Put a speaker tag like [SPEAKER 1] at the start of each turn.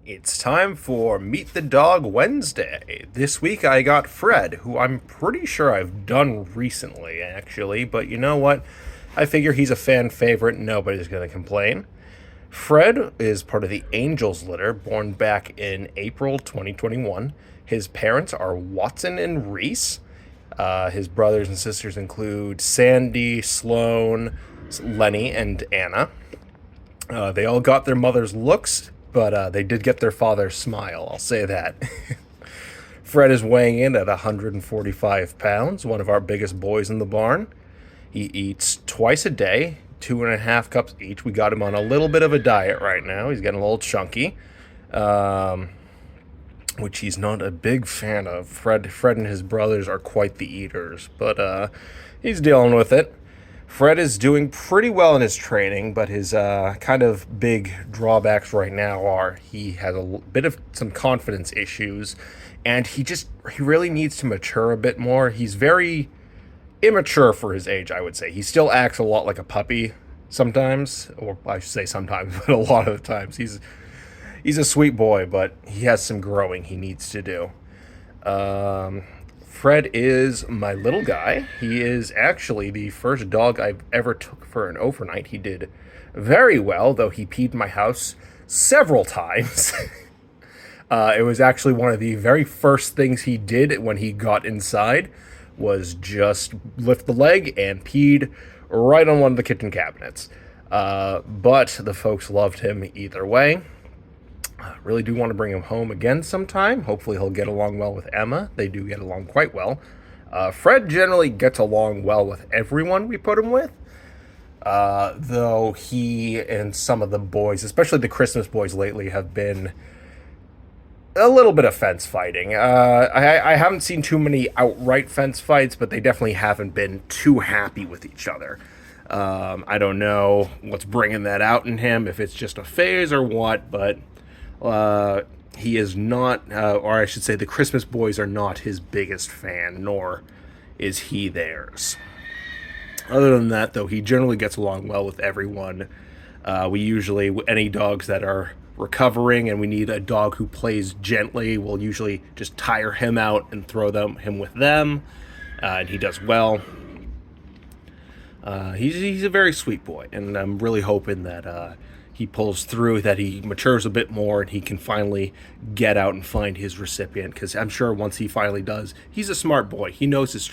[SPEAKER 1] It's time for Meet the Dog Wednesday. This week I got Fred, who I'm pretty sure I've done recently, actually, but you know what? I figure he's a fan favorite, nobody's going to complain. Fred is part of the Angels litter, born back in April 2021. His parents are Watson and Reese. His brothers and sisters include Sandy, Sloan, Lenny, and Anna. They all got their mother's looks, but they did get their father's smile, I'll say that. Fred is weighing in at 145 pounds, one of our biggest boys in the barn. He eats twice a day, 2.5 cups each. We got him on a little bit of a diet right now. He's getting a little chunky, which he's not a big fan of. Fred and his brothers are quite the eaters, but he's dealing with it. Fred is doing pretty well in his training, but his kind of big drawbacks right now are he has a bit of some confidence issues, and he really needs to mature a bit more. He's very immature for his age, I would say. He still acts a lot like a puppy sometimes, or I should say sometimes, but a lot of the times. He's a sweet boy, but he has some growing he needs to do. Fred is my little guy. He is actually the first dog I've ever took for an overnight. He did very well, though he peed my house several times. It was actually one of the very first things he did when he got inside was just lift the leg and peed right on one of the kitchen cabinets. But the folks loved him either way. Really do want to bring him home again sometime. Hopefully he'll get along well with Emma. They do get along quite well. Fred generally gets along well with everyone we put him with. Though he and some of the boys, especially the Christmas boys lately, have been a little bit of fence fighting. I haven't seen too many outright fence fights, but they definitely haven't been too happy with each other. I don't know what's bringing that out in him, if it's just a phase or what, but he is not, or I should say the Christmas boys are not his biggest fan, nor is he theirs. Other than that, though, he generally gets along well with everyone. We usually, any dogs that are recovering and we need a dog who plays gently, we'll usually just tire him out and throw him with them, and he does well. He's a very sweet boy, and I'm really hoping that he pulls through, that he matures a bit more, and he can finally get out and find his recipient, because I'm sure once he finally does, he's a smart boy. He knows his